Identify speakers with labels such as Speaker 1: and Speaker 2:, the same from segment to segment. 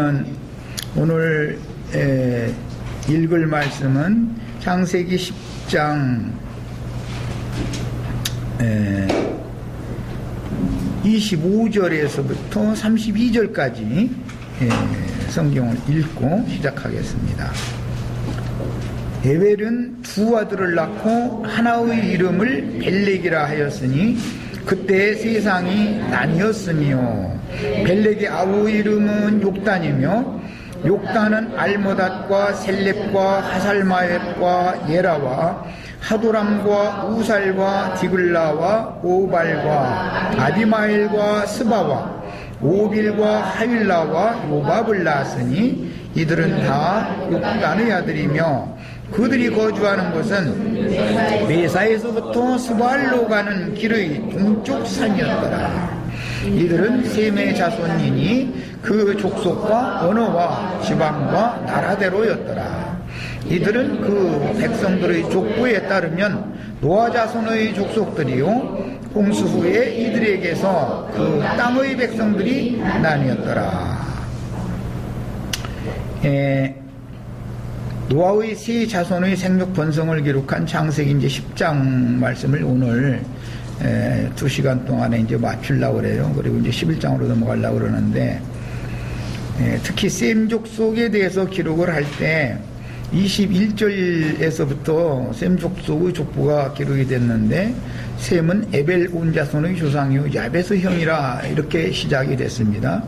Speaker 1: 그러면 오늘 읽을 말씀은 창세기 10장 25절에서부터 32절까지 성경을 읽고 시작하겠습니다. 에벨은 두 아들을 낳고 하나의 이름을 벨렉이라 하였으니 그때 세상이 나뉘었으며 벨렉의 아우 이름은 욕단이며 욕단은 알모닷과 셀렙과 하살마엡과 예라와 하도람과 우살과 디글라와 오발과 아비마엘과 스바와 오빌과 하윌라와 요밥을 낳았으니 이들은 다 욕단의 아들이며 그들이 거주하는 곳은 메사에서부터 스발로 가는 길의 동쪽 산이었더라. 이들은 셈의 자손이니 그 족속과 언어와 지방과 나라대로였더라. 이들은 그 백성들의 족보에 따르면 노아 자손의 족속들이요 홍수 후에 이들에게서 그 땅의 백성들이 나뉘었더라. 노아의 세 자손의 생육 번성을 기록한 창세기 이제 10장 말씀을 오늘 2시간 동안에 이제 맞추려고 그래요. 그리고 이제 11장으로 넘어가려고 그러는데, 특히 셈 족속에 대해서 기록을 할 때 21절에서부터 셈 족속의 족보가 기록이 됐는데, 셈은 에벨 온 자손의 조상이요 야베스 형이라 이렇게 시작이 됐습니다.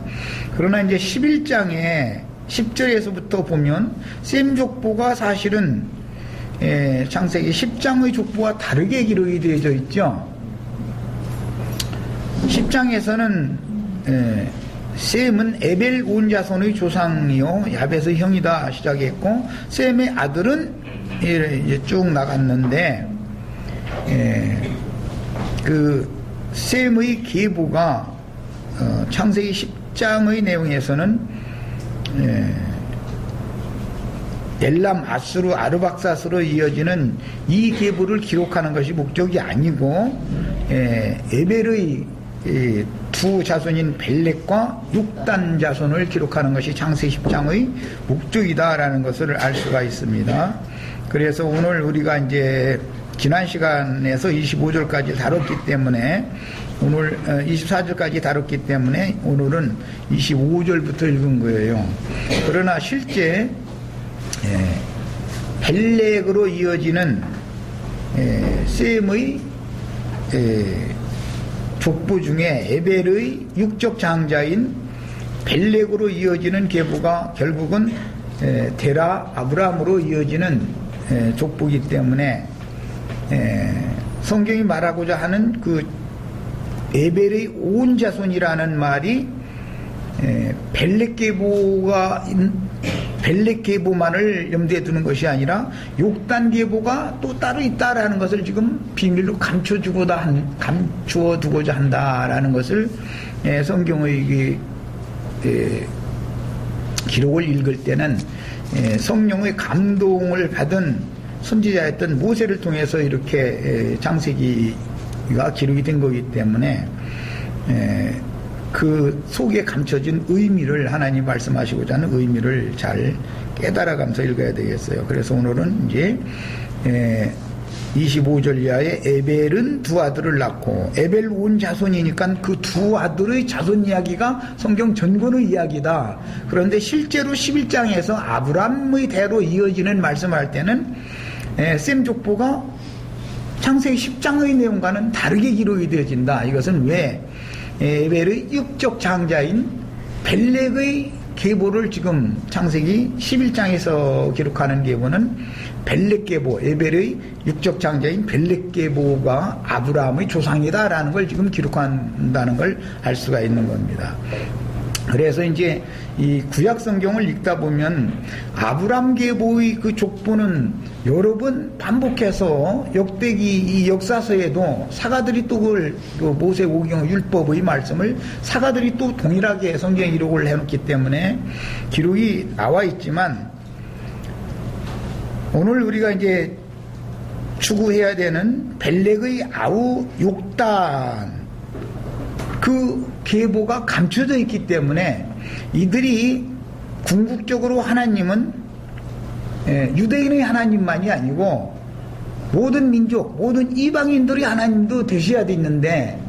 Speaker 1: 그러나 이제 11장에 10절에서부터 보면 셈 족보가 사실은 창세기 10장의 족보와 다르게 기록이 되어져 있죠. 10장에서는 셈은 에벨 온 자손의 조상이요 야벳의 형이다 시작했고, 셈의 아들은 이제 쭉 나갔는데, 그 셈의 계보가 창세기 10장의 내용에서는 엘람, 아수르, 아르박사스로 이어지는 이 계보를 기록하는 것이 목적이 아니고, 에벨의 두 자손인 벨렉과 육단 자손을 기록하는 것이 창세기 10장의 목적이다라는 것을 알 수가 있습니다. 그래서 오늘 우리가 이제 지난 시간에서 25절까지 다뤘기 때문에, 오늘 24절까지 다뤘기 때문에 오늘은 25절부터 읽은 거예요. 그러나 실제 벨렉으로 이어지는 셈의 족보 중에 에벨의 육적 장자인 벨렉으로 이어지는 계보가 결국은 데라 아브라함으로 이어지는 족보이기 때문에, 성경이 말하고자 하는 그 에벨의 온 자손이라는 말이 벨렉 계보만을 염두에 두는 것이 아니라 욕단 계보가 또 따로 있다라는 것을 지금 비밀로 감추어 두고자 한다라는 것을 성경의 기록을 읽을 때는 성령의 감동을 받은 선지자였던 모세를 통해서 이렇게 창세기가 기록이 된 거기 때문에 그 속에 감춰진 의미를, 하나님 말씀하시고자 하는 의미를 잘 깨달아가면서 읽어야 되겠어요. 그래서 오늘은 이제 25절 이하에 에벨은 두 아들을 낳고, 에벨 온 자손이니까 그 두 아들의 자손 이야기가 성경 전권의 이야기다. 그런데 실제로 11장에서 아브람의 대로 이어지는 말씀할 때는 셈 족보가 창세기 10장의 내용과는 다르게 기록이 되어진다. 이것은 왜? 에벨의 육적 장자인 벨렉의 계보를 지금 창세기 11장에서 기록하는 계보는 벨렉 계보, 에벨의 육적 장자인 벨렉 계보가 아브라함의 조상이다라는 걸 지금 기록한다는 걸 알 수가 있는 겁니다. 그래서 이제 이 구약 성경을 읽다 보면 아브람 계보의 그 족보는 여러 번 반복해서 역대기 이 역사서에도 사가들이 또 그 모세오경 율법의 말씀을 사가들이 또 동일하게 성경 기록을 해놓기 때문에 기록이 나와 있지만, 오늘 우리가 이제 추구해야 되는 벨렉의 아우 욕단, 그 계보가 감춰져 있기 때문에 이들이 궁극적으로 하나님은 유대인의 하나님만이 아니고 모든 민족, 모든 이방인들의 하나님도 되셔야 되는데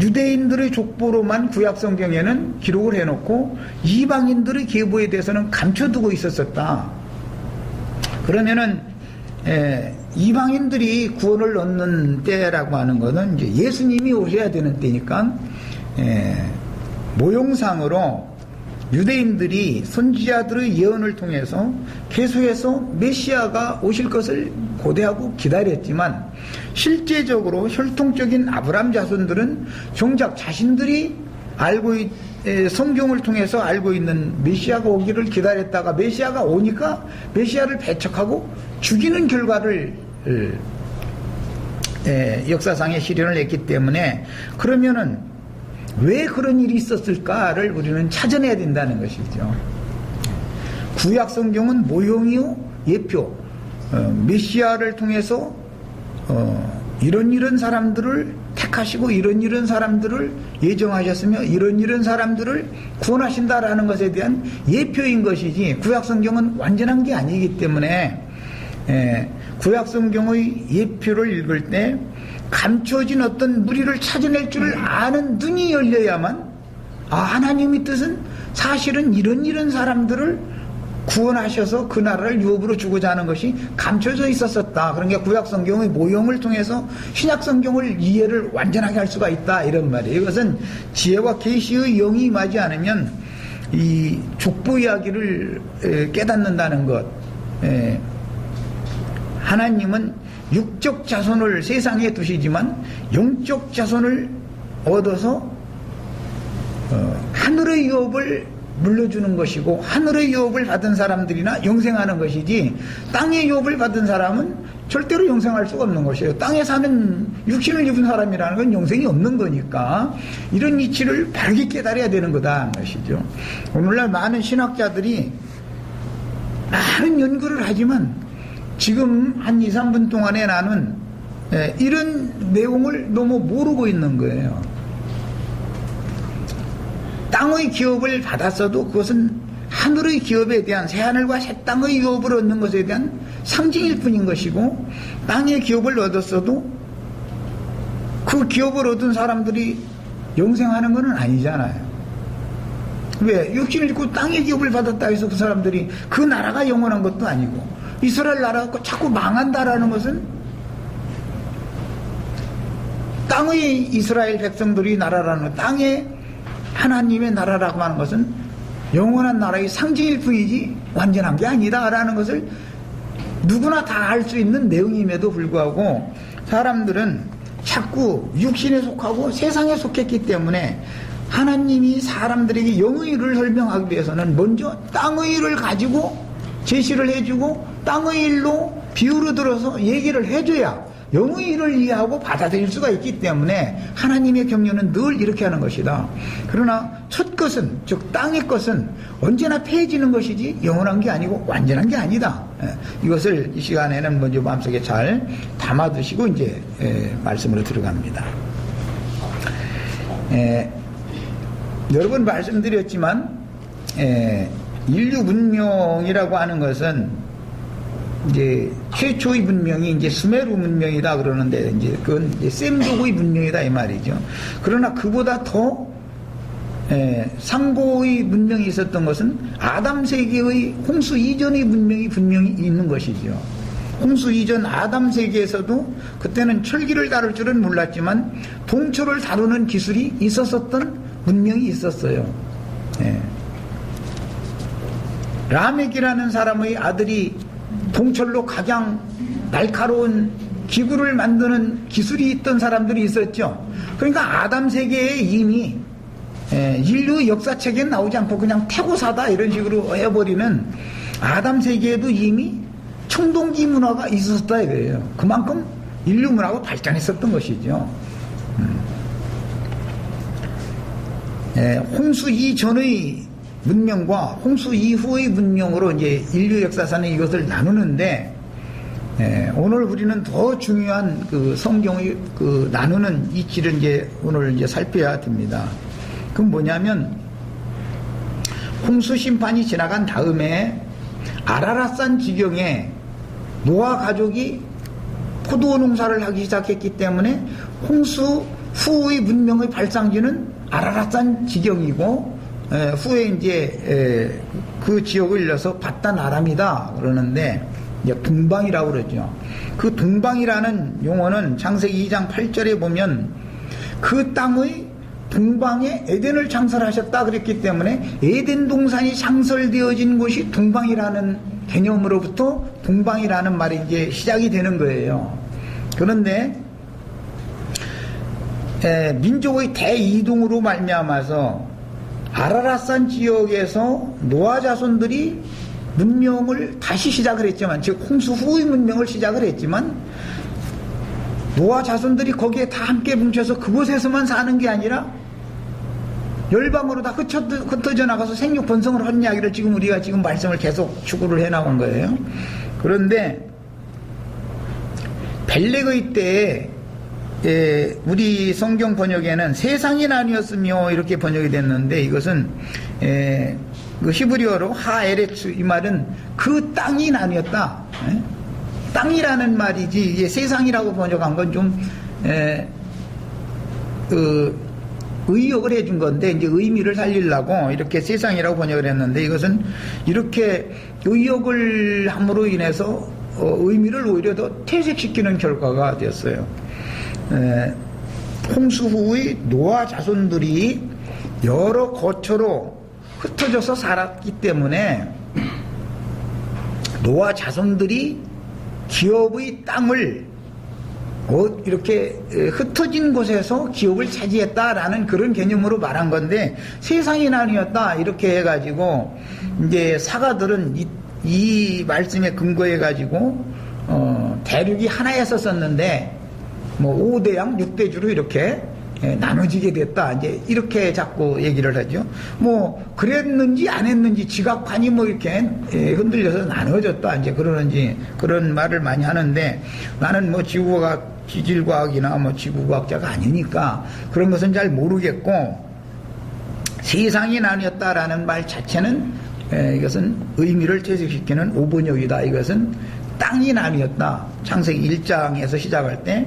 Speaker 1: 유대인들의 족보로만 구약성경에는 기록을 해놓고 이방인들의 계보에 대해서는 감춰두고 있었었다. 그러면은 이방인들이 구원을 얻는 때라고 하는 것은 이제 예수님이 오셔야 되는 때니까 모형상으로 유대인들이 선지자들의 예언을 통해서 계속해서 메시아가 오실 것을 고대하고 기다렸지만 실제적으로 혈통적인 아브라함 자손들은 정작 자신들이 성경을 통해서 알고 있는 메시아가 오기를 기다렸다가 메시아가 오니까 메시아를 배척하고 죽이는 결과를 역사상에 실현을 했기 때문에 그러면은 왜 그런 일이 있었을까를 우리는 찾아내야 된다는 것이죠. 구약 성경은 모형이요 예표, 메시아를 통해서 이런 사람들을 택하시고 이런 사람들을 예정하셨으며 이런 사람들을 구원하신다라는 것에 대한 예표인 것이지 구약 성경은 완전한 게 아니기 때문에 구약 성경의 예표를 읽을 때 감춰진 어떤 무리를 찾아낼 줄을 아는 눈이 열려야만 하나님의 뜻은 사실은 이런 사람들을 구원하셔서 그 나라를 유업으로 주고자 하는 것이 감춰져 있었었다. 그러니까 구약성경의 모형을 통해서 신약성경을 이해를 완전하게 할 수가 있다 이런 말이에요. 이것은 지혜와 계시의 영이 임하지 않으면 이 족보 이야기를 깨닫는다는 것. 하나님은 육적 자손을 세상에 두시지만 영적 자손을 얻어서 하늘의 유업을 물려주는 것이고 하늘의 유업을 받은 사람들이나 영생하는 것이지 땅의 유업을 받은 사람은 절대로 영생할 수가 없는 것이에요. 땅에 사는 육신을 입은 사람이라는 건 영생이 없는 거니까 이런 이치를 바르게 깨달아야 되는 거다 하는 것이죠. 오늘날 많은 신학자들이 많은 연구를 하지만 지금 한 2, 3분 동안에 나는 이런 내용을 너무 모르고 있는 거예요. 땅의 기업을 받았어도 그것은 하늘의 기업에 대한 새하늘과 새 땅의 유업을 얻는 것에 대한 상징일 뿐인 것이고 땅의 기업을 얻었어도 그 기업을 얻은 사람들이 영생하는 것은 아니잖아요. 왜? 육신을 입고 땅의 기업을 받았다 해서 그 사람들이 그 나라가 영원한 것도 아니고 이스라엘 나라가 자꾸 망한다라는 것은 땅의 이스라엘 백성들이 나라라는 땅의 하나님의 나라라고 하는 것은 영원한 나라의 상징일 뿐이지 완전한 게 아니다라는 것을 누구나 다 알 수 있는 내용임에도 불구하고 사람들은 자꾸 육신에 속하고 세상에 속했기 때문에 하나님이 사람들에게 영의 일을 설명하기 위해서는 먼저 땅의 일을 가지고 제시를 해주고 땅의 일로 비유로 들어서 얘기를 해줘야 영의 일을 이해하고 받아들일 수가 있기 때문에 하나님의 경륜은 늘 이렇게 하는 것이다. 그러나 첫 것은 즉 땅의 것은 언제나 폐해지는 것이지 영원한 게 아니고 완전한 게 아니다. 이것을 이 시간에는 먼저 마음속에 잘 담아두시고 이제 말씀으로 들어갑니다. 여러 번 말씀드렸지만 인류 문명이라고 하는 것은 이제 최초의 문명이 이제 수메르 문명이다 그러는데 이제 그건 이제 셈족의 문명이다 이 말이죠. 그러나 그보다 더 상고의 문명이 있었던 것은 아담 세계의 홍수 이전의 문명이 분명히 있는 것이죠. 홍수 이전 아담 세계에서도 그때는 철기를 다룰 줄은 몰랐지만 동철을 다루는 기술이 있었었던 문명이 있었어요. 라멕이라는 사람의 아들이 동철로 가장 날카로운 기구를 만드는 기술이 있던 사람들이 있었죠. 그러니까 아담 세계에 이미 인류 역사책엔 나오지 않고 그냥 태고사다 이런 식으로 해버리는 아담 세계에도 이미 청동기 문화가 있었다 이거예요. 그만큼 인류 문화가 발전했었던 것이죠. 홍수 이전의 문명과 홍수 이후의 문명으로 이제 인류 역사사는 이것을 나누는데 오늘 우리는 더 중요한 그 성경의 그 나누는 이치를 이제 오늘 이제 살펴야 됩니다. 그건 뭐냐면 홍수 심판이 지나간 다음에 아라랏산 지경에 노아 가족이 포도 농사를 하기 시작했기 때문에 홍수 후의 문명의 발상지는 아라랏산 지경이고, 후에 이제 그 지역을 일러서 바단 아람이다 그러는데, 이제 동방이라고 그러죠. 그 동방이라는 용어는 창세기 2장 8절에 보면 그 땅의 동방에 에덴을 창설하셨다 그랬기 때문에 에덴 동산이 창설되어진 곳이 동방이라는 개념으로부터 동방이라는 말이 이제 시작이 되는 거예요. 그런데 민족의 대이동으로 말미암아서 아라랏산 지역에서 노아 자손들이 문명을 다시 시작을 했지만, 즉 홍수 후의 문명을 시작을 했지만, 노아 자손들이 거기에 다 함께 뭉쳐서 그곳에서만 사는 게 아니라 열방으로 다 흩어져 나가서 생육 번성을 하는 이야기를 지금 우리가 지금 말씀을 계속 추구를 해 나온 거예요. 그런데 벨렉의 때에 우리 성경 번역에는 세상이 나뉘었으며 이렇게 번역이 됐는데, 이것은 그 히브리어로 하에레츠, 이 말은 그 땅이 나뉘었다. 땅이라는 말이지, 이게 세상이라고 번역한 건 좀 의역을 해준 건데, 이제 의미를 살리려고 이렇게 세상이라고 번역을 했는데, 이것은 이렇게 의역을 함으로 인해서 의미를 오히려 더 퇴색시키는 결과가 되었어요. 홍수 후의 노아 자손들이 여러 거처로 흩어져서 살았기 때문에 노아 자손들이 기업의 땅을 이렇게 흩어진 곳에서 기업을 차지했다라는 그런 개념으로 말한 건데, 세상이 나뉘었다 이렇게 해가지고 이제 사가들은 이 말씀에 근거해 가지고 대륙이 하나였었는데 뭐 5대양 6대주로 이렇게 나눠지게 됐다, 이제 이렇게 자꾸 얘기를 하죠. 뭐 그랬는지 안 했는지 지각판이 뭐 이렇게 흔들려서 나눠졌다 이제 그러는지 그런 말을 많이 하는데, 나는 뭐 지질과학이나 뭐 지구과학자가 아니니까 그런 것은 잘 모르겠고, 세상이 나뉘었다라는 말 자체는 이것은 의미를 퇴색시키는 오번역이다. 이것은 땅이 나뉘었다. 창세기 1장에서 시작할 때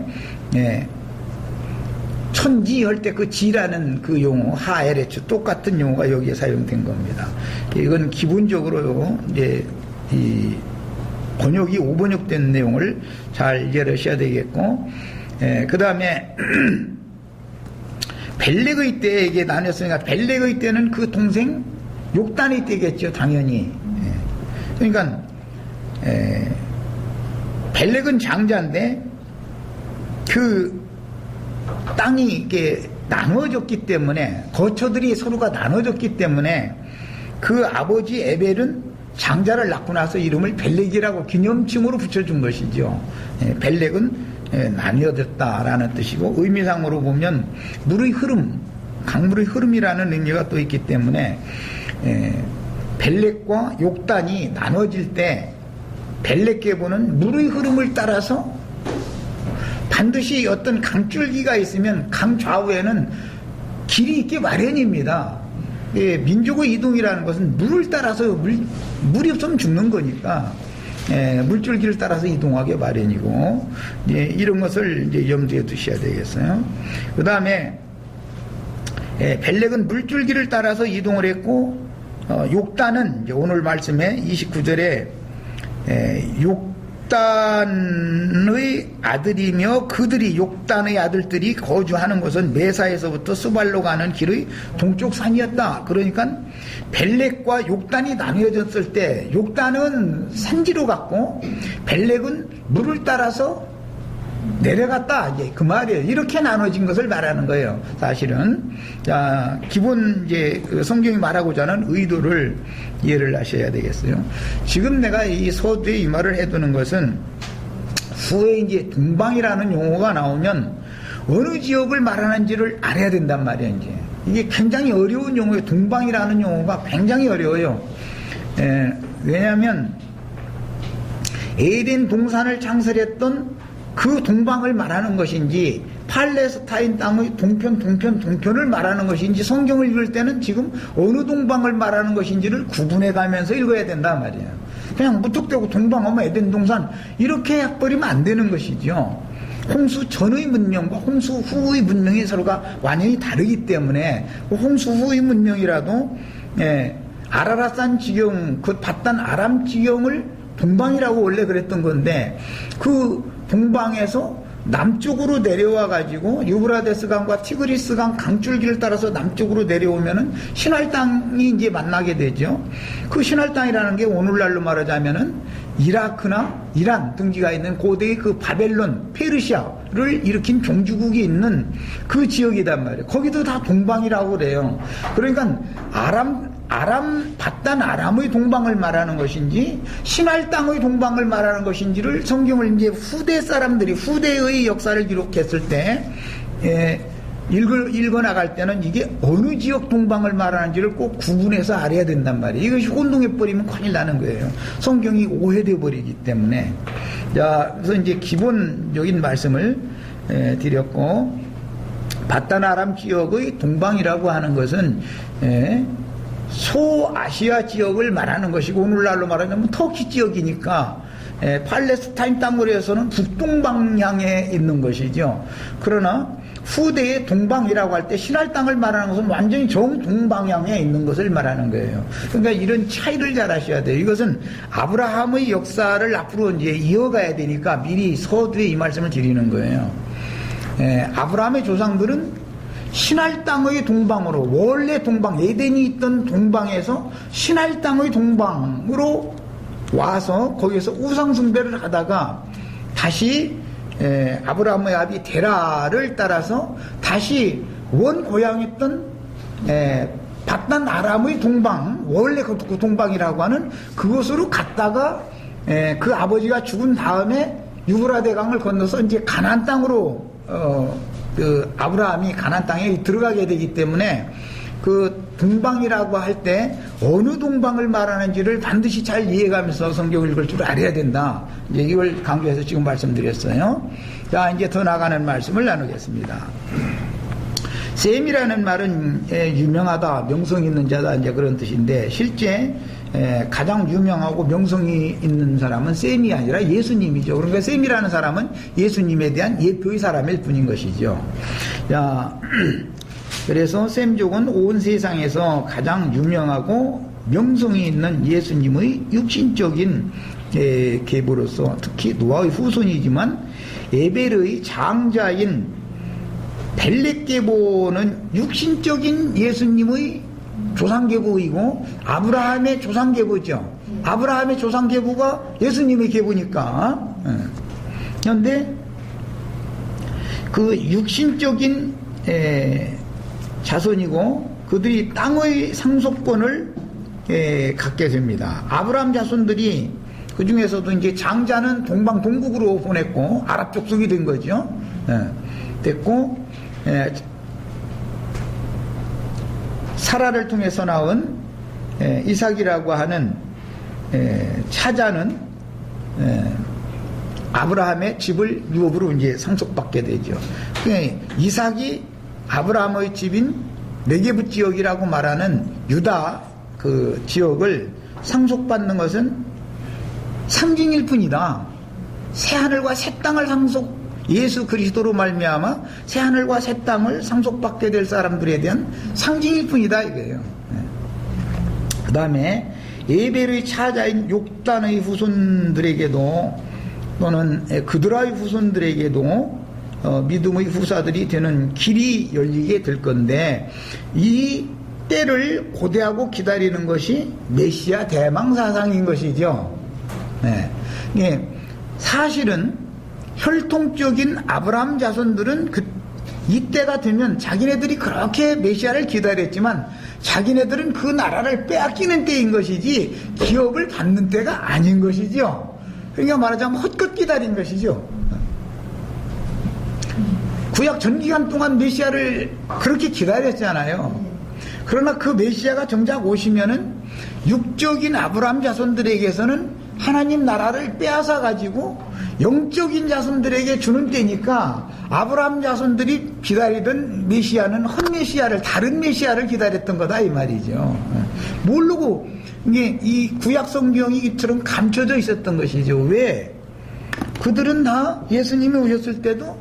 Speaker 1: 천지 할 때 그 지라는 그 용어 하에레츠 똑같은 용어가 여기에 사용된 겁니다. 이건 기본적으로 이제 이 번역이 오번역된 내용을 잘 이해를 하셔야 되겠고, 그 다음에 벨렉의 때에 이게 나뉘었으니까 벨렉의 때는 그 동생 욕단의 때겠죠, 당연히. 그러니까 벨렉은 장자인데 그 땅이 이렇게 나눠졌기 때문에, 거처들이 서로가 나눠졌기 때문에 그 아버지 에벨은 장자를 낳고 나서 이름을 벨렉이라고 기념칭으로 붙여준 것이죠. 벨렉은 나뉘어졌다라는 뜻이고, 의미상으로 보면 물의 흐름, 강물의 흐름이라는 의미가 또 있기 때문에 벨렉과 욕단이 나눠질 때 벨렉 계보는 물의 흐름을 따라서 반드시 어떤 강줄기가 있으면 강 좌우에는 길이 있게 마련입니다. 민족의 이동이라는 것은 물을 따라서 물이 없으면 죽는 거니까 물줄기를 따라서 이동하게 마련이고, 이런 것을 이제 염두에 두셔야 되겠어요. 그 다음에 벨렉은 물줄기를 따라서 이동을 했고, 욕단은 이제 오늘 말씀에 29절에 욕단의 아들이며 그들이 욕단의 아들들이 거주하는 곳은 메사에서부터 수발로 가는 길의 동쪽 산이었다. 그러니까 벨렉과 욕단이 나뉘어졌을 때 욕단은 산지로 갔고 벨렉은 물을 따라서 내려갔다, 이제 그 말이에요. 이렇게 나눠진 것을 말하는 거예요. 사실은 자, 기본 이제 성경이 말하고자 하는 의도를 이해를 하셔야 되겠어요. 지금 내가 이 서두에 이 말을 해두는 것은 후에 이제 동방이라는 용어가 나오면 어느 지역을 말하는지를 알아야 된단 말이에요. 이제 이게 굉장히 어려운 용어예요. 동방이라는 용어가 굉장히 어려워요. 왜냐하면 에덴 동산을 창설했던 그 동방을 말하는 것인지 팔레스타인 땅의 동편을 말하는 것인지 성경을 읽을 때는 지금 어느 동방을 말하는 것인지를 구분해 가면서 읽어야 된단 말이에요. 그냥 무턱대고 동방하면 에덴 동산 이렇게 해버리면 안 되는 것이죠. 홍수 전의 문명과 홍수 후의 문명이 서로가 완전히 다르기 때문에 홍수 후의 문명이라도 아라라산 지경, 그 바단 아람 지경을 동방이라고 원래 그랬던 건데 그 동방에서 남쪽으로 내려와 가지고 유브라데스 강과 티그리스 강 강줄기를 따라서 남쪽으로 내려오면은 신할 땅이 이제 만나게 되죠. 그 신할 땅이라는 게 오늘날로 말하자면은 이라크나 이란 등지가 있는 고대의 그 바벨론, 페르시아를 일으킨 종주국이 있는 그 지역이단 말이에요. 거기도 다 동방이라고 그래요. 그러니까 바단 아람의 동방을 말하는 것인지 신할 땅의 동방을 말하는 것인지를 성경을 이제 후대 사람들이 후대의 역사를 기록했을 때 읽어 나갈 때는 이게 어느 지역 동방을 말하는지를 꼭 구분해서 알아야 된단 말이에요. 이것이 혼동해 버리면 큰일 나는 거예요. 성경이 오해돼 버리기 때문에. 자, 그래서 이제 기본적인 말씀을 드렸고, 바단 아람 지역의 동방이라고 하는 것은 소아시아 지역을 말하는 것이고, 오늘날로 말하자면 터키 지역이니까 팔레스타인 땅으로 해서는 북동방향에 있는 것이죠. 그러나 후대의 동방이라고 할 때 신할 땅을 말하는 것은 완전히 정동방향에 있는 것을 말하는 거예요. 그러니까 이런 차이를 잘 아셔야 돼요. 이것은 아브라함의 역사를 앞으로 이제 이어가야 되니까 미리 서두에 이 말씀을 드리는 거예요. 아브라함의 조상들은 신할 땅의 동방으로, 원래 동방, 에덴이 있던 동방에서 신할 땅의 동방으로 와서 거기에서 우상숭배를 하다가 다시 아브라함의 아비 데라를 따라서 다시 원 고향이었던 바단 아람의 동방, 원래 그 동방이라고 하는 그곳으로 갔다가 그 아버지가 죽은 다음에 유브라데 강을 건너서 이제 가나안 땅으로 그 아브라함이 가나안 땅에 들어가게 되기 때문에 그 동방이라고 할 때 어느 동방을 말하는지를 반드시 잘 이해가면서 성경을 읽을 줄 알아야 된다. 이제 이걸 강조해서 지금 말씀드렸어요. 자, 이제 더 나가는 말씀을 나누겠습니다. 셈이라는 말은 유명하다, 명성 있는 자다, 이제 그런 뜻인데, 실제 가장 유명하고 명성이 있는 사람은 셈이 아니라 예수님이죠. 그러니까 셈이라는 사람은 예수님에 대한 예표의 사람일 뿐인 것이죠. 자, 그래서 셈족은 온 세상에서 가장 유명하고 명성이 있는 예수님의 육신적인 계보로서, 특히 노아의 후손이지만 에벨의 장자인 벨렉 계보는 육신적인 예수님의 조상계보이고 아브라함의 조상계보죠. 아브라함의 조상계보가 예수님의 계보니까. 그런데 그 육신적인 자손이고 그들이 땅의 상속권을 갖게 됩니다. 아브라함 자손들이 그 중에서도 이제 장자는 동방 동국으로 보냈고 아랍 족속이 된 거죠. 됐고 사라를 통해서 나온 이삭이라고 하는 차자는 아브라함의 집을 유업으로 이제 상속받게 되죠. 이삭이 아브라함의 집인 네게브 지역이라고 말하는 유다 그 지역을 상속받는 것은 상징일 뿐이다. 새하늘과 새 땅을 예수 그리스도로 말미암아 새하늘과 새 땅을 상속받게 될 사람들에 대한 상징일 뿐이다 이거예요. 그 다음에 에벨의 차자인 욕단의 후손들에게도 또는 그드라의 후손들에게도 믿음의 후사들이 되는 길이 열리게 될 건데, 이 때를 고대하고 기다리는 것이 메시아 대망사상인 것이죠. 사실은 혈통적인 아브라함 자손들은 이때가 되면 자기네들이 그렇게 메시아를 기다렸지만 자기네들은 그 나라를 빼앗기는 때인 것이지 기업을 받는 때가 아닌 것이죠. 그러니까 말하자면 헛것 기다린 것이죠. 구약 전 기간 동안 메시아를 그렇게 기다렸잖아요. 그러나 그 메시아가 정작 오시면은 육적인 아브라함 자손들에게서는 하나님 나라를 빼앗아 가지고 영적인 자손들에게 주는 때니까 아브라함 자손들이 기다리던 메시아는 헛메시아를, 다른 메시아를 기다렸던 거다 이 말이죠. 모르고 이게 이 구약 성경이 이처럼 감춰져 있었던 것이죠. 왜? 그들은 다 예수님이 오셨을 때도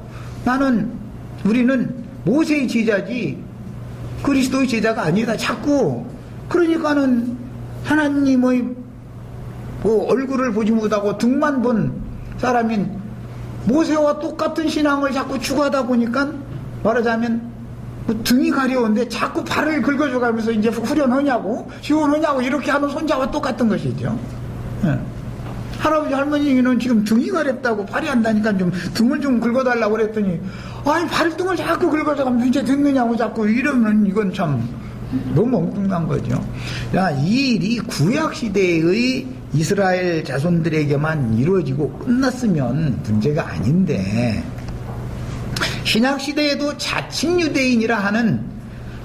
Speaker 1: 우리는 모세의 제자지 그리스도의 제자가 아니다. 자꾸 그러니까는 하나님의 얼굴을 보지 못하고 등만 본 사람인 모세와 똑같은 신앙을 자꾸 추구하다 보니까 말하자면 등이 가려운데 자꾸 발을 긁어줘 가면서 이제 후련하냐고 시원하냐고 이렇게 하는 손자와 똑같은 것이죠. 할아버지 할머니는 지금 등이 가렵다고 발이 한다니까 좀 등을 좀 긁어달라고 그랬더니 아니 발등을 자꾸 긁어줘 가면서 이제 됐느냐고 자꾸 이러면 이건 참 너무 엉뚱한 거죠. 야, 이 일이 구약시대의 이스라엘 자손들에게만 이루어지고 끝났으면 문제가 아닌데 신약시대에도 자칭 유대인이라 하는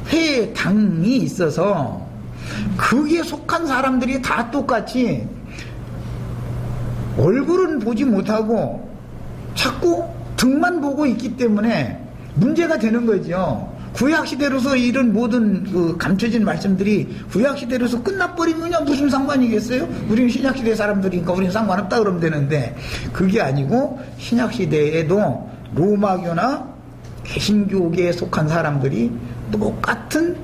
Speaker 1: 회당이 있어서 거기에 속한 사람들이 다 똑같이 얼굴은 보지 못하고 자꾸 등만 보고 있기 때문에 문제가 되는 거죠. 구약시대로서 이런 모든 그 감춰진 말씀들이 구약시대로서 끝나버리면 무슨 상관이겠어요? 우리는 신약시대 사람들이니까 우리는 상관없다 그러면 되는데 그게 아니고 신약시대에도 로마교나 개신교계에 속한 사람들이 똑같은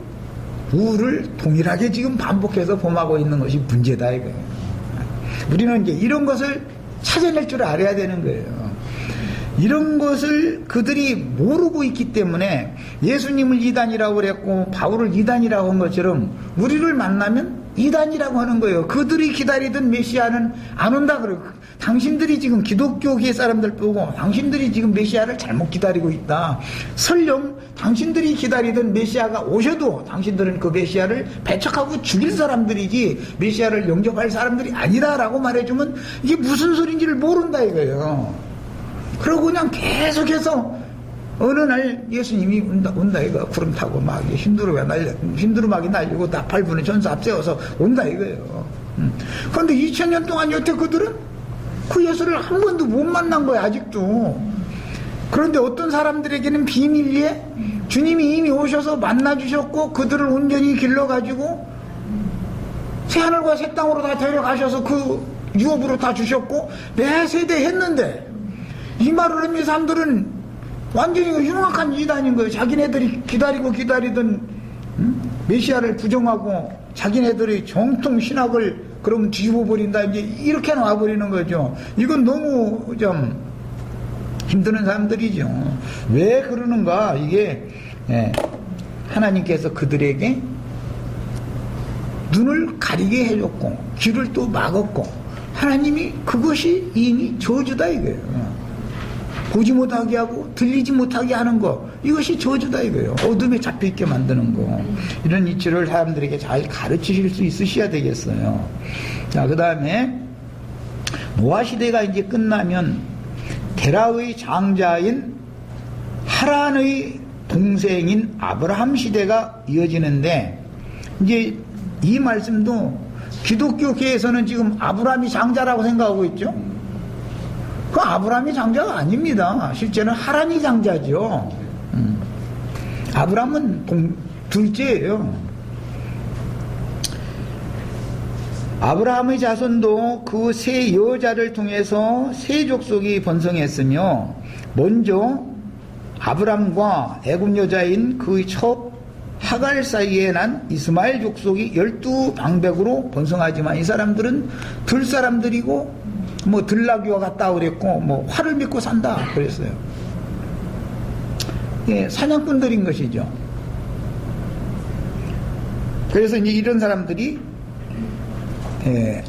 Speaker 1: 우를 동일하게 지금 반복해서 범하고 있는 것이 문제다 이거예요. 우리는 이제 이런 것을 찾아낼 줄 알아야 되는 거예요. 이런 것을 그들이 모르고 있기 때문에 예수님을 이단이라고 그랬고 바울을 이단이라고 한 것처럼 우리를 만나면 이단이라고 하는 거예요. 그들이 기다리던 메시아는 안 온다 그러고 당신들이 지금 기독교계 사람들 보고 당신들이 지금 메시아를 잘못 기다리고 있다. 설령 당신들이 기다리던 메시아가 오셔도 당신들은 그 메시아를 배척하고 죽일 사람들이지 메시아를 영접할 사람들이 아니다라고 말해주면 이게 무슨 소린지를 모른다 이거예요. 그러고 그냥 계속해서 어느 날 예수님이 온다 이거 구름 타고 막 흰두루마기 날리고 나팔 부는 전사 앞세워서 온다 이거예요. 그런데 2000년 동안 여태 그들은 그 예수를 한 번도 못 만난 거야 아직도. 그런데 어떤 사람들에게는 비밀리에 주님이 이미 오셔서 만나주셨고 그들을 온전히 길러가지고 새하늘과 새 땅으로 다 데려가셔서 그 유업으로 다 주셨고 매 세대 했는데 이 말을 하는 사람들은 완전히 흉악한 이단인 거예요. 자기네들이 기다리던 메시아를 부정하고 자기네들이 정통 신학을 그럼 뒤집어버린다 이제 이렇게 나와버리는 거죠. 이건 너무 좀 힘드는 사람들이죠. 왜 그러는가? 이게 하나님께서 그들에게 눈을 가리게 해줬고 귀를 또 막았고 하나님이 그것이 이미 저주다 이거예요. 보지 못하게 하고 들리지 못하게 하는 거 이것이 저주다 이거예요. 어둠에 잡혀있게 만드는 거. 이런 이치를 사람들에게 잘 가르치실 수 있으셔야 되겠어요. 자, 그 다음에 노아 시대가 이제 끝나면 데라의 장자인 하란의 동생인 아브라함 시대가 이어지는데 이제 이 말씀도 기독교계에서는 지금 아브라함이 장자라고 생각하고 있죠. 그 아브라함이 장자가 아닙니다. 실제는 하란이 장자죠. 아브라함은 둘째예요. 아브라함의 자손도 그 세 여자를 통해서 세 족속이 번성했으며 먼저 아브람과 애굽 여자인 그의 첩 하갈 사이에 난 이스마엘 족속이 12방백으로 번성하지만 이 사람들은 들 사람들이고 뭐 들나귀와 같다 그랬고 뭐 활을 믿고 산다 그랬어요. 예, 사냥꾼들인 것이죠. 그래서 이제 이런 사람들이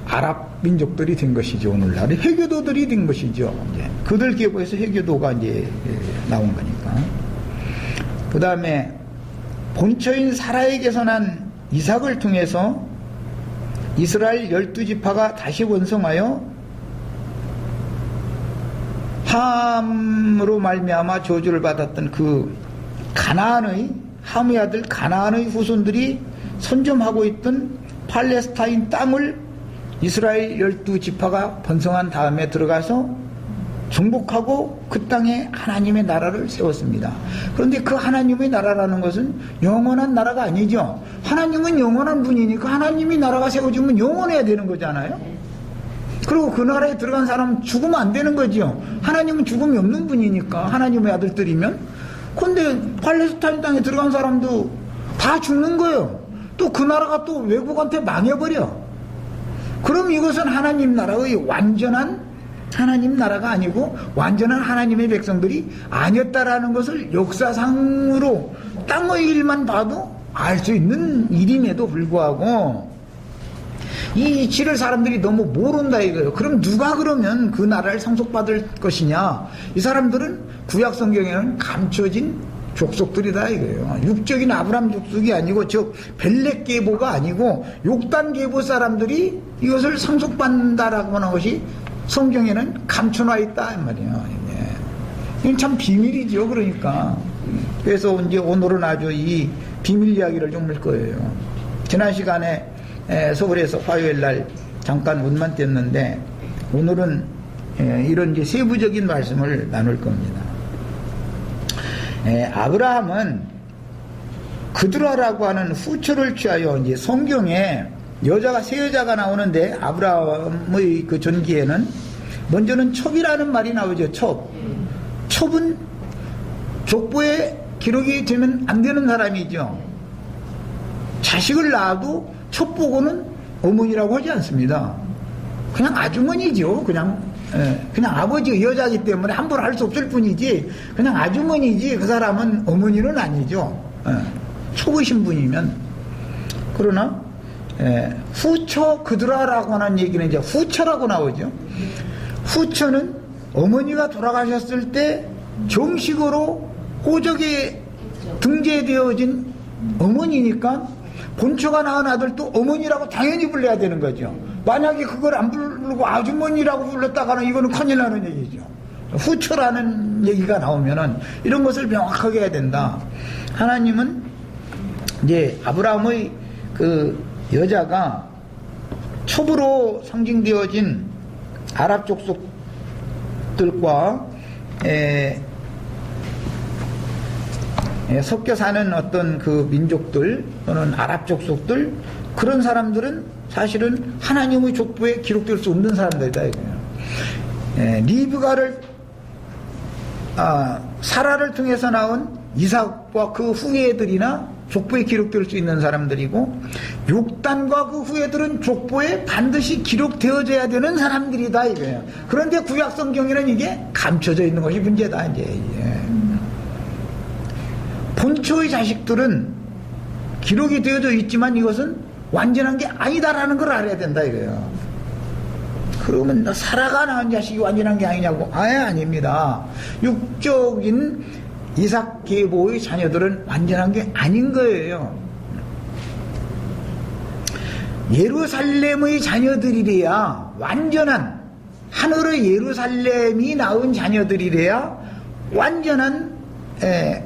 Speaker 1: 아랍 민족들이 된 것이죠. 오늘날 해교도들이 된 것이죠. 이제 그들 계보에서 해교도가 이제 나온 거니까. 그 다음에 본처인 사라에게서 난 이삭을 통해서 이스라엘 12지파가 다시 원성하여 함으로 말미암아 저주를 받았던 그 가나안의 함의 아들 가나안의 후손들이 선점하고 있던 팔레스타인 땅을 이스라엘 12지파가 번성한 다음에 들어가서 정복하고 그 땅에 하나님의 나라를 세웠습니다. 그런데 그 하나님의 나라라는 것은 영원한 나라가 아니죠. 하나님은 영원한 분이니까 하나님이 나라가 세워지면 영원해야 되는 거잖아요. 그리고 그 나라에 들어간 사람은 죽으면 안 되는 거죠. 하나님은 죽음이 없는 분이니까, 하나님의 아들들이면. 근데 팔레스타인 땅에 들어간 사람도 다 죽는 거예요. 또 그 나라가 또 외국한테 망해버려. 그럼 이것은 하나님 나라의 완전한 하나님 나라가 아니고 완전한 하나님의 백성들이 아니었다라는 것을 역사상으로 땅의 일만 봐도 알 수 있는 일임에도 불구하고 이 이치를 사람들이 너무 모른다 이거예요. 그럼 누가 그러면 그 나라를 상속받을 것이냐? 이 사람들은 구약 성경에는 감춰진 족속들이다 이거예요. 육적인 아브람 족속이 아니고 즉 벨렉 계보가 아니고 욕단 계보 사람들이 이것을 상속받는다라고 하는 것이 성경에는 감춰놔 있다 이 말이에요. 이건 참 비밀이죠. 그러니까 그래서 이제 오늘은 아주 이 비밀 이야기를 좀 할 거예요. 지난 시간에 서울에서 화요일 날 잠깐 운만 뗐는데 오늘은 이런 이제 세부적인 말씀을 나눌 겁니다. 아브라함은 그드라라고 하는 후처를 취하여 이제 성경에 여자가 세 여자가 나오는데 아브라함의 그 전기에는 먼저는 첩이라는 말이 나오죠. 첩은 족보에 기록이 되면 안 되는 사람이죠. 자식을 낳아도 첩 보고는 어머니라고 하지 않습니다. 그냥 아주머니죠. 그냥 아버지 여자이기 때문에 함부로 할 수 없을 뿐이지 그냥 아주머니지 그 사람은 어머니는 아니죠. 첩의 신분이면. 그러나 후처 그드라라고 하는 얘기는 이제 후처라고 나오죠. 후처는 어머니가 돌아가셨을 때 정식으로 호적에 등재되어진 어머니니까 본처가 낳은 아들도 어머니라고 당연히 불러야 되는 거죠. 만약에 그걸 안 부르고 아주머니라고 불렀다가는 이거는 큰일 나는 얘기죠. 후처라는 얘기가 나오면은 이런 것을 명확하게 해야 된다. 하나님은 이제 아브라함의 그 여자가 첩으로 상징되어진 아랍 족속들과 섞여 사는 어떤 그 민족들 또는 아랍 족속들 그런 사람들은 사실은 하나님의 족보에 기록될 수 없는 사람들이다 이거예요. 리브가를 사라를 통해서 나온 이삭과 그 후예들이나 족보에 기록될 수 있는 사람들이고 욕단과 그 후예들은 족보에 반드시 기록되어져야 되는 사람들이다 이거예요. 그런데 구약 성경에는 이게 감춰져 있는 것이 문제다 이제. 본처의 자식들은 기록이 되어져 있지만 이것은 완전한 게 아니다라는 걸 알아야 된다 이거예요. 그러면 사라가 낳은 자식이 완전한 게 아니냐고. 아닙니다. 육적인 이삭 계보의 자녀들은 완전한 게 아닌 거예요. 예루살렘의 자녀들이래야 완전한 하늘의 예루살렘이 낳은 자녀들이래야 완전한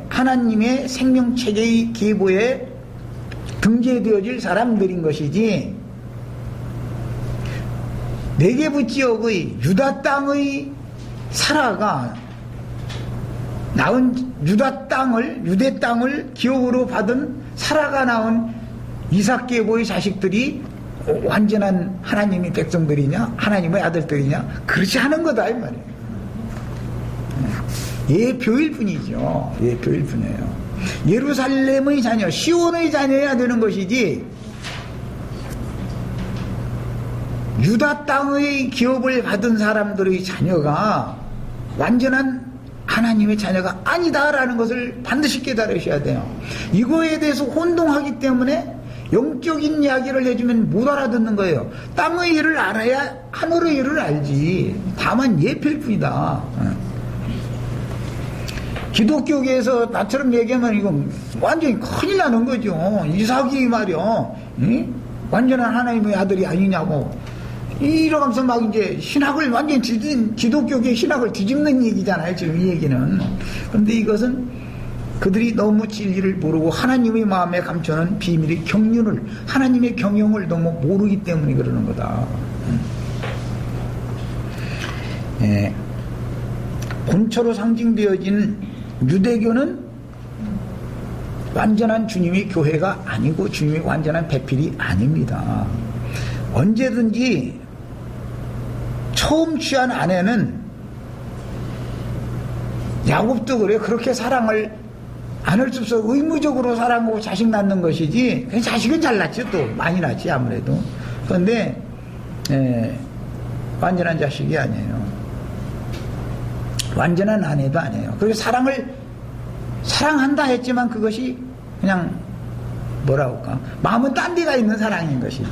Speaker 1: 하나님의 생명체계의 계보에 등재되어질 사람들인 것이지 네게부 지역의 유다 땅의 사라가 낳은 유대 땅을 기업으로 받은 사라가 낳은 이삭 계보의 자식들이 완전한 하나님의 백성들이냐 하나님의 아들들이냐 그렇지 않은 거다 이 말이에요. 예표일 뿐이죠. 예표일 뿐이에요. 예루살렘의 자녀, 시온의 자녀여야 되는 것이지 유다 땅의 기업을 받은 사람들의 자녀가 완전한 하나님의 자녀가 아니다라는 것을 반드시 깨달으셔야 돼요. 이거에 대해서 혼동하기 때문에 영적인 이야기를 해주면 못 알아듣는 거예요. 땅의 일을 알아야 하늘의 일을 알지. 다만 예표일 뿐이다. 기독교계에서 나처럼 얘기하면 이건 완전히 큰일 나는 거죠. 이삭이 말이요. 완전한 하나님의 아들이 아니냐고. 이러면서 막 이제 신학을 완전히 기독교계 신학을 뒤집는 얘기잖아요. 지금 이 얘기는. 그런데 이것은 그들이 너무 진리를 모르고 하나님의 마음에 감춰놓은 비밀의 경륜을 하나님의 경영을 너무 모르기 때문에 그러는 거다. 본처로 상징되어진 유대교는 완전한 주님의 교회가 아니고 주님의 완전한 배필이 아닙니다. 언제든지 처음 취한 아내는 야곱도 그래 그렇게 사랑을 안 할 수 없어 의무적으로 사랑하고 자식 낳는 것이지 자식은 잘 낳지 또 많이 낳지 아무래도. 그런데 완전한 자식이 아니에요. 완전한 아내도 아니에요. 그리고 사랑한다 했지만 그것이 그냥 뭐라고 할까 마음은 딴 데가 있는 사랑인 것이죠.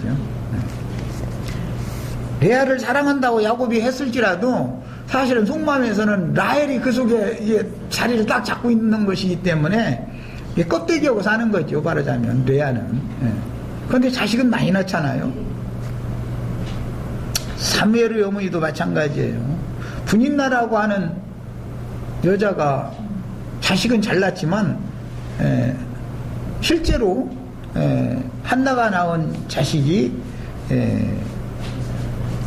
Speaker 1: 레아를 사랑한다고 야곱이 했을지라도 사실은 속마음에서는 라헬이 그 속에 자리를 딱 잡고 있는 것이기 때문에 껍데기하고 사는 거죠. 말하자면 레아는. 그런데 자식은 많이 낳잖아요. 사무엘의 어머니도 마찬가지예요. 분인나라고 하는 여자가 자식은 잘 낳지만 실제로 한나가 낳은 자식이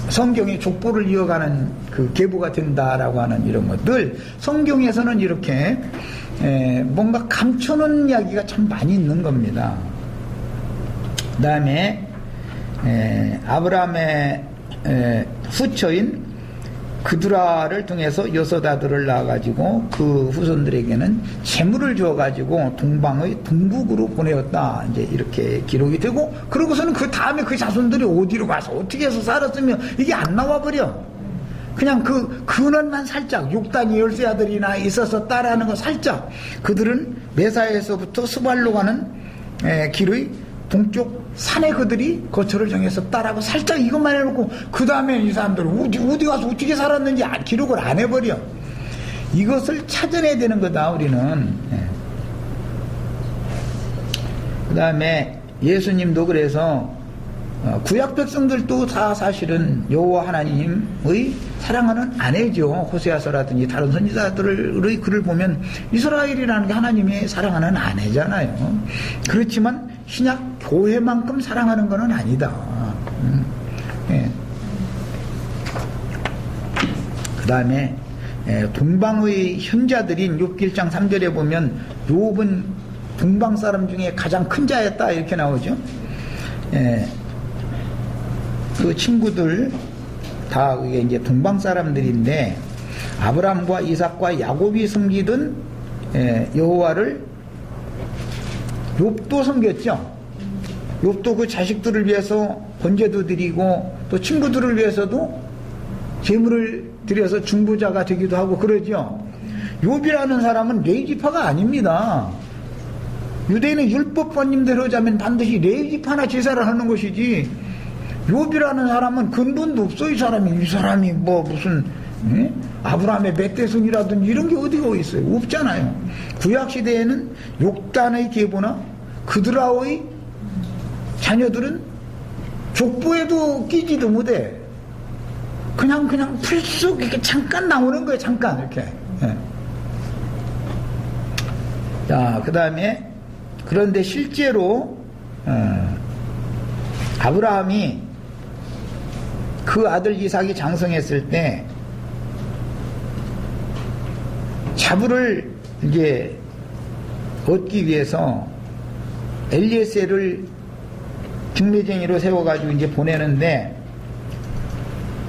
Speaker 1: 성경의 족보를 이어가는 그 계보가 된다라고 하는 이런 것들 성경에서는 이렇게 뭔가 감춰놓은 이야기가 참 많이 있는 겁니다. 그 다음에 아브라함의 후처인 그드라를 통해서 여섯 아들을 낳아가지고 그 후손들에게는 재물을 주어가지고 동방의 동북으로 보내었다. 이제 이렇게 기록이 되고, 그러고서는 그 다음에 그 자손들이 어디로 가서 어떻게 해서 살았으면 이게 안 나와버려. 그냥 그 근원만 살짝, 욕단이 10세 아들이나 있었었다라는 거 살짝. 그들은 메사에서부터 스발로 가는 길의 동쪽 산에 그들이 거처를 정했었다라고 살짝 이것만 해놓고 그 다음에 이 사람들은 어디 가서 어떻게 살았는지 기록을 안 해버려. 이것을 찾아내야 되는 거다 우리는. 그 다음에 예수님도 그래서 구약 백성들도 다 사실은 여호와 하나님의 사랑하는 아내죠. 호세아서라든지 다른 선지자들의 글을 보면 이스라엘이라는 게 하나님의 사랑하는 아내잖아요. 그렇지만 신약 교회만큼 사랑하는 것은 아니다. 그 다음에 동방의 현자들인 욥기 1장 3절에 보면 욥은 동방 사람 중에 가장 큰 자였다 이렇게 나오죠. 그 친구들 다 그게 이제 동방 사람들인데 아브라함과 이삭과 야곱이 섬기던 여호와를 욥도 섬겼죠. 욥도 그 자식들을 위해서 번제도 드리고 또 친구들을 위해서도 제물을 드려서 중보자가 되기도 하고 그러죠. 욥이라는 사람은 레위지파가 아닙니다. 유대인은 율법관님대로 하자면 반드시 레위지파나 제사를 하는 것이지, 욥이라는 사람은 근본도 없어. 이 사람이 뭐 무슨 아브라함의 멧대손이라든지 이런 게 어디가 있어요? 없잖아요. 구약시대에는 욕단의 계보나 그드라의 자녀들은 족보에도 끼지도 못해. 그냥 풀쑥 이렇게 잠깐 나오는 거예요. 잠깐 이렇게. 자, 그 다음에 그런데 실제로 아브라함이 그 아들 이삭이 장성했을 때 자부를 이제 얻기 위해서 엘리에셀을 중매쟁이로 세워가지고 이제 보내는데,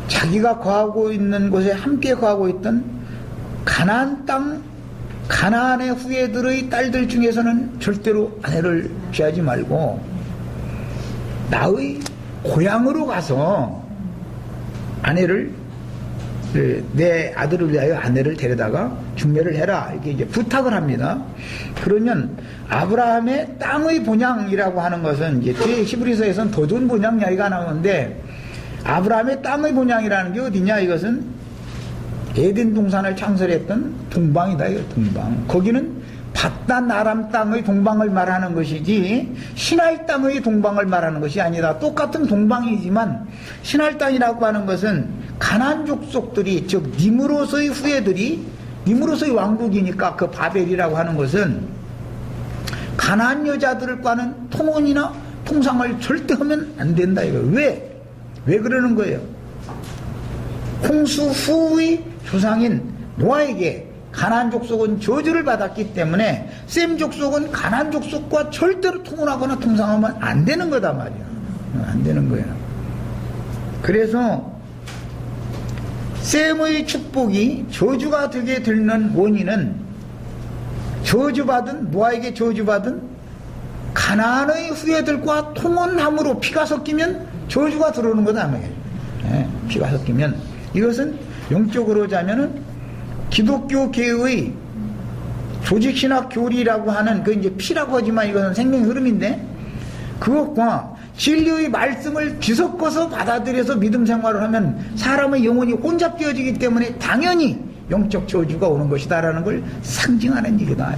Speaker 1: 자기가 거하고 있는 곳에 함께 거하고 있던 가나안 땅, 가나안의 후예들의 딸들 중에서는 절대로 아내를 취하지 말고 나의 고향으로 가서 아내를, 내 아들을 위하여 아내를 데려다가 중매를 해라 이렇게 이제 부탁을 합니다. 그러면 아브라함의 땅의 본향이라고 하는 것은 이제 뒤에 히브리서에서는 더 좋은 본향 이야기가 나오는데, 아브라함의 땅의 본향이라는 게 어디냐? 이것은 에덴 동산을 창설했던 동방이다. 이거 동방. 거기는 바단 아람 땅의 동방을 말하는 것이지 시나이 땅의 동방을 말하는 것이 아니다. 똑같은 동방이지만 시나이 땅이라고 하는 것은 가나안 족속들이, 즉 니므롯의 후예들이, 니므롯의 왕국이니까 그 바벨이라고 하는 것은 가나안 여자들과는 통혼이나 통상을 절대 하면 안 된다. 이거 왜 그러는 거예요? 홍수 후의 조상인 노아에게 가나안 족속은 저주를 받았기 때문에 셈 족속은 가나안 족속과 절대로 통혼하거나 통상하면 안 되는 거다 말이야. 안 되는 거야. 그래서 셈의 축복이 저주가 되게 되는 원인은 저주받은 노아에게 저주받은 가나안의 후예들과 통혼함으로 피가 섞이면 저주가 들어오는 거다 말이야. 피가 섞이면 이것은 영적으로 자면은 기독교계의 조직신학 교리라고 하는 그 이제 피라고 하지만 이것은 생명의 흐름인데 그것과 진리의 말씀을 뒤섞어서 받아들여서 믿음 생활을 하면 사람의 영혼이 혼잡되어지기 때문에 당연히 영적 저주가 오는 것이다라는 걸 상징하는 얘기다.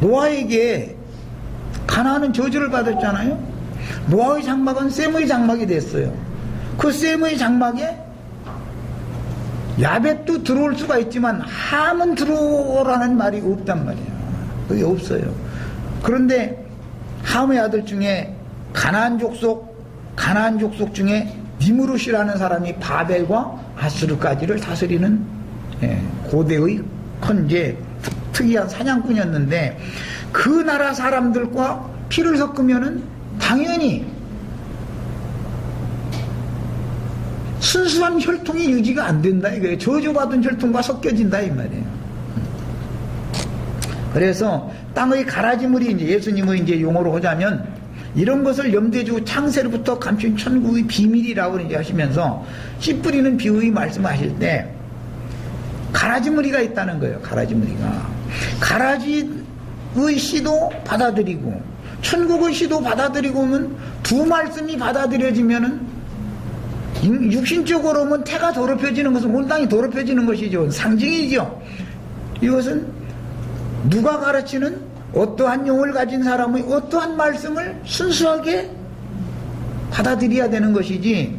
Speaker 1: 노아에게 가나안은 저주를 받았잖아요. 노아의 장막은 셈의 장막이 됐어요. 그 셈의 장막에 야벳도 들어올 수가 있지만 함은 들어오라는 말이 없단 말이에요. 그게 없어요. 그런데 함의 아들 중에 가나안 족속 중에 니무롯이라는 사람이 바벨과 아수르까지를 다스리는 고대의 헌재 특이한 사냥꾼이었는데 그 나라 사람들과 피를 섞으면은 당연히 순수한 혈통이 유지가 안 된다 이거예요. 저주받은 혈통과 섞여진다 이 말이에요. 그래서 땅의 가라지물이 이제 예수님의 이제 용어로 하자면 이런 것을 염두에 두고 창세로부터 감춘 천국의 비밀이라고 이제 하시면서 씨 뿌리는 비유의 말씀하실 때 가라지무리가 있다는 거예요. 가라지의 씨도 받아들이고 천국의 씨도 받아들이고 하면 두 말씀이 받아들여지면은 육신적으로 보면 태가 더럽혀지는 것은 온 땅이 더럽혀지는 것이죠. 상징이죠. 이것은 누가 가르치는 어떠한 용을 가진 사람의 어떠한 말씀을 순수하게 받아들여야 되는 것이지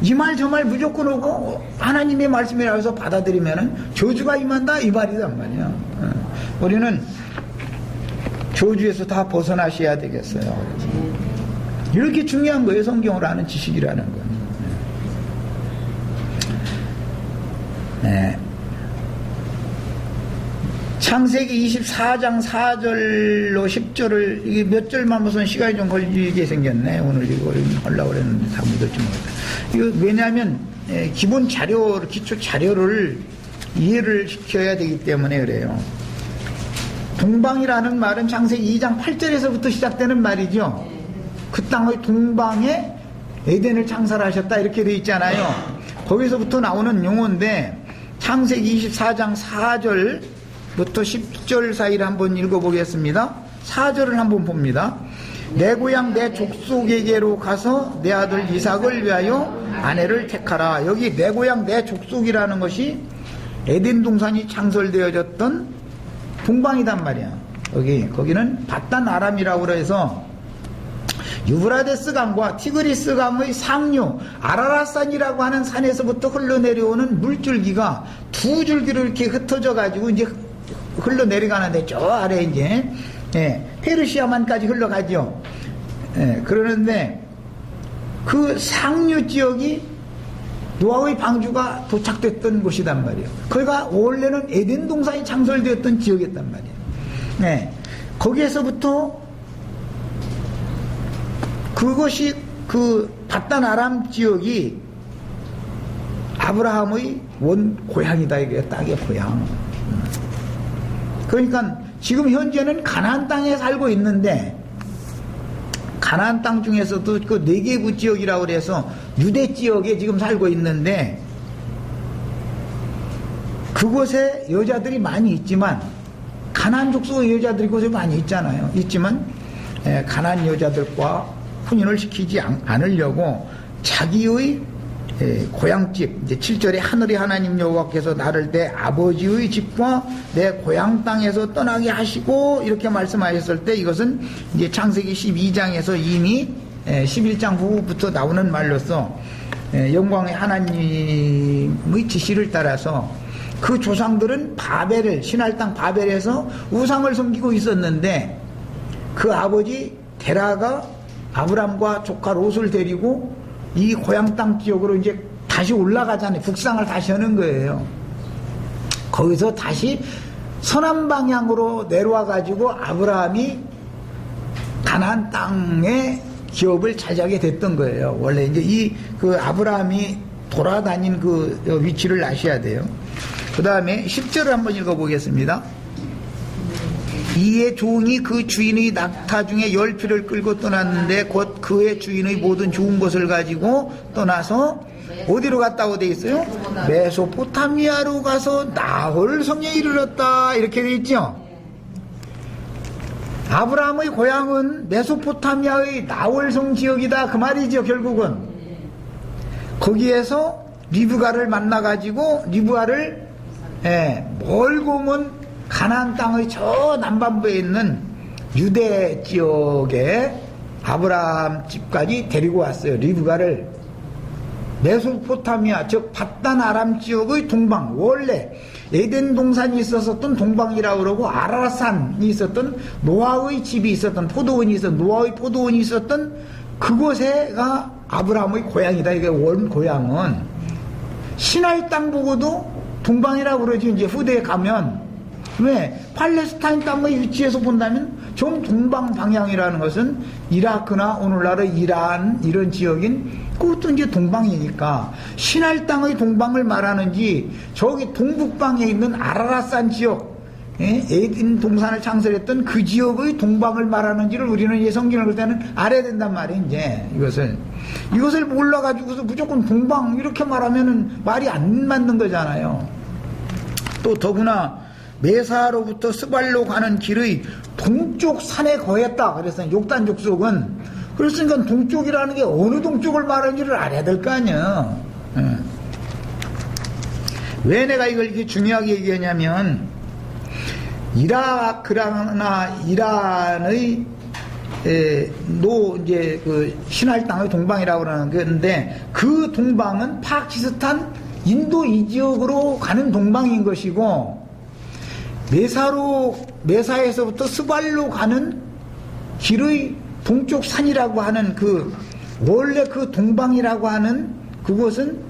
Speaker 1: 이 말 저 말 무조건 오고 하나님의 말씀이라고 해서 받아들이면 저주가 임한다 이 말이란 말이야. 우리는 저주에서 다 벗어나셔야 되겠어요. 이렇게 중요한 거예요. 성경을 아는 지식이라는 건. 네. 창세기 24장 4절로 10절을 이게 몇 절만 무슨 시간이 좀 걸리게 생겼네. 오늘 이거 하려고 그랬는데 다 묻었지 모르겠다. 이거 왜냐하면 기본 자료, 기초 자료를 이해를 시켜야 되기 때문에 그래요. 동방이라는 말은 창세기 2장 8절에서부터 시작되는 말이죠. 그 땅의 동방에 에덴을 창설하셨다 이렇게 돼 있잖아요. 거기서부터 나오는 용어인데 창세기 24장 4절부터 10절 사이를 한번 읽어보겠습니다. 4절을 한번 봅니다. 내 고향 내 족속에게로 가서 내 아들 이삭을 위하여 아내를 택하라. 여기 내 고향 내 족속이라는 것이 에덴 동산이 창설되어졌던 동방이단 말이야. 거기는 바단 아람이라고 해서 유브라데스 강과 티그리스 강의 상류 아라랏산이라고 하는 산에서부터 흘러내려오는 물줄기가 두 줄기로 이렇게 흩어져 가지고 이제 흘러내려가는데 저 아래 이제 페르시아만까지 흘러가죠. 그러는데 그 상류 지역이 노아의 방주가 도착됐던 곳이단 말이에요. 거기가 원래는 에덴 동산이 창설되었던 지역이었단 말이에요. 거기에서부터 그것이 그 바단 아람 지역이 아브라함의 원 고향이다 이게 딱의 고향. 그러니까 지금 현재는 가나안 땅에 살고 있는데 가나안 땅 중에서도 그 네게부 지역이라고 해서 유대 지역에 지금 살고 있는데 그곳에 여자들이 많이 있지만 가나안 족속의 여자들이 그곳에 많이 있잖아요. 있지만 가나안 여자들과 혼인을 시키지 않으려고 자기의 고향집 이제 7절에 하늘의 하나님 여호와께서 나를 내 아버지의 집과 내 고향 땅에서 떠나게 하시고 이렇게 말씀하셨을 때 이것은 이제 창세기 12장에서 이미 11장 후부터 나오는 말로서 영광의 하나님의 지시를 따라서 그 조상들은 바벨을 신할 땅 바벨에서 우상을 섬기고 있었는데 그 아버지 데라가 아브람과 조카 롯을 데리고 이 고향 땅 지역으로 이제 다시 올라가잖아요. 북상을 다시 하는 거예요. 거기서 다시 서남 방향으로 내려와 가지고 아브라함이 가나안 땅에 기업을 차지하게 됐던 거예요. 원래 이제 그 아브라함이 돌아다닌 그 위치를 아셔야 돼요. 그 다음에 10절을 한번 읽어보겠습니다. 이에 종이 그 주인의 낙타 중에 10피를 끌고 떠났는데 곧 그의 주인의 모든 좋은 것을 가지고 떠나서 어디로 갔다고 돼 있어요? 메소포타미아로 가서 나홀 성에 이르렀다 이렇게 돼 있죠. 아브라함의 고향은 메소포타미아의 나홀성 지역이다 그 말이죠. 결국은 거기에서 리브가를 만나가지고 리브가를 멀고 먼 가나안 땅의 저 남반부에 있는 유대 지역에 아브라함 집까지 데리고 왔어요. 리브가를. 메소포타미아 즉 바단 아람 지역의 동방, 원래 에덴 동산이 있었던 동방이라고 그러고 아라산이 있었던 노아의 집이 있었던 포도원이 있었던 노아의 포도원이 있었던 그곳에가 아브라함의 고향이다. 이게 원 고향은 시나이 땅 보고도 동방이라고 그러죠. 이제 후대에 가면 왜 팔레스타인 땅의 위치에서 본다면 좀 동방 방향이라는 것은 이라크나 오늘날의 이란 이런 지역인 그것도 이제 동방이니까 시나이 땅의 동방을 말하는지 저기 동북방에 있는 아라라산 지역 에덴 동산을 창설했던 그 지역의 동방을 말하는지를 우리는 이제 성경을 볼 때는 알아야 된단 말이에요. 이제 이것을 몰라가지고서 무조건 동방 이렇게 말하면은 말이 안 맞는 거잖아요. 또 더구나 메사로부터 스발로 가는 길의 동쪽 산에 거했다. 그래서 욕단 족속은 그랬으니까 동쪽이라는 게 어느 동쪽을 말하는지를 알아야 될 거 아니야. 왜 내가 이걸 이렇게 중요하게 얘기하냐면 이라크나 이란의 이제 그 신할 땅의 동방이라고 그러는 건데 그 동방은 파키스탄 인도 이 지역으로 가는 동방인 것이고 메사에서부터 스발로 가는 길의 동쪽 산이라고 하는 원래 그 동방이라고 하는 그곳은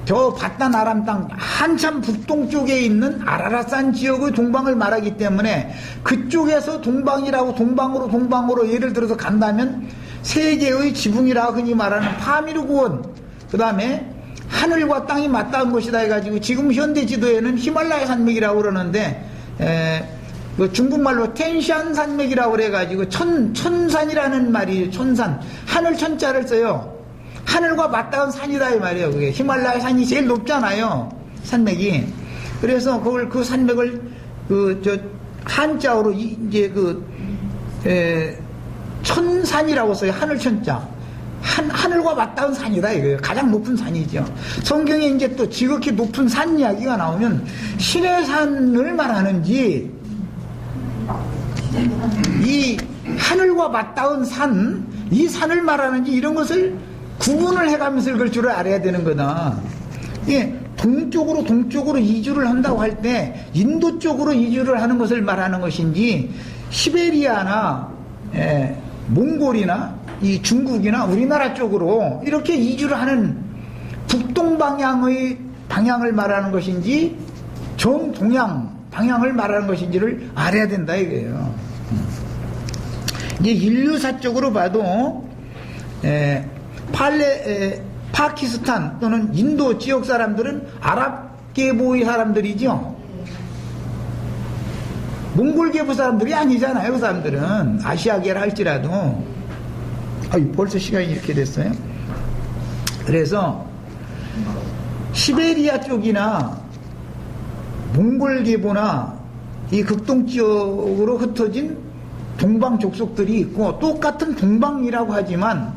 Speaker 1: 저 바단 아람 땅 한참 북동쪽에 있는 아라라산 지역의 동방을 말하기 때문에 그쪽에서 동방이라고 동방으로 예를 들어서 간다면 세계의 지붕이라고 흔히 말하는 파미르구원 그 다음에 하늘과 땅이 맞닿은 곳이다 해가지고 지금 현대 지도에는 히말라야 산맥이라고 그러는데 중국말로 텐샨 산맥이라고 그래가지고 천산이라는 말이 천산 하늘 천자를 써요. 하늘과 맞닿은 산이다 이 말이에요. 그게 히말라야 산이 제일 높잖아요. 산맥이. 그래서 그 산맥을 한자어로 이제 천산이라고 써요. 하늘 천자. 하늘과 맞닿은 산이다 이거예요. 가장 높은 산이죠. 성경에 이제 또 지극히 높은 산 이야기가 나오면 신의 산을 말하는지 이 하늘과 맞닿은 산, 이 산을 말하는지 이런 것을 구분을 해가면서 읽을 줄을 알아야 되는 거다. 예, 동쪽으로 이주를 한다고 할 때 인도 쪽으로 이주를 하는 것을 말하는 것인지 시베리아나 몽골이나 이 중국이나 우리나라 쪽으로 이렇게 이주를 하는 북동방향의 방향을 말하는 것인지 정동양 방향을 말하는 것인지를 알아야 된다 이거예요. 이제 인류사적으로 봐도 파키스탄 또는 인도 지역 사람들은 아랍계보의 사람들이죠. 몽골계보 사람들이 아니잖아요. 그 사람들은 아시아계라 할지라도 벌써 시간이 이렇게 됐어요. 그래서 시베리아 쪽이나 몽골계보나 이 극동 지역으로 흩어진 동방 족속들이 있고 똑같은 동방이라고 하지만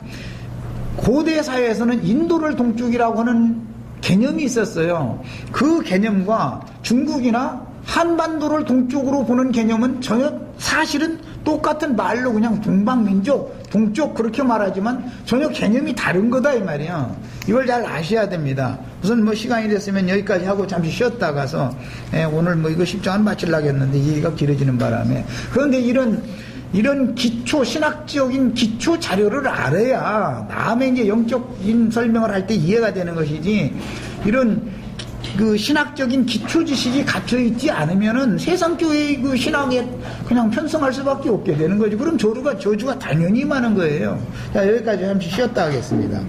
Speaker 1: 고대 사회에서는 인도를 동쪽이라고 하는 개념이 있었어요. 그 개념과 중국이나 한반도를 동쪽으로 보는 개념은 전혀 사실은 똑같은 말로 그냥 동방민족, 동쪽 그렇게 말하지만 전혀 개념이 다른 거다 이 말이야. 이걸 잘 아셔야 됩니다. 우선 뭐 시간이 됐으면 여기까지 하고 잠시 쉬었다 가서 오늘 뭐 이거 10장은 마치려고 했는데 얘기가 길어지는 바람에 그런데 이런 이런 기초, 신학적인 기초 자료를 알아야 다음에 이제 영적인 설명을 할 때 이해가 되는 것이지, 이런 그 신학적인 기초 지식이 갖춰 있지 않으면은 세상 교회의 그 신학에 그냥 편성할 수밖에 없게 되는 거지. 그럼 저주가 당연히 임하는 거예요. 자, 여기까지 잠시 쉬었다 하겠습니다.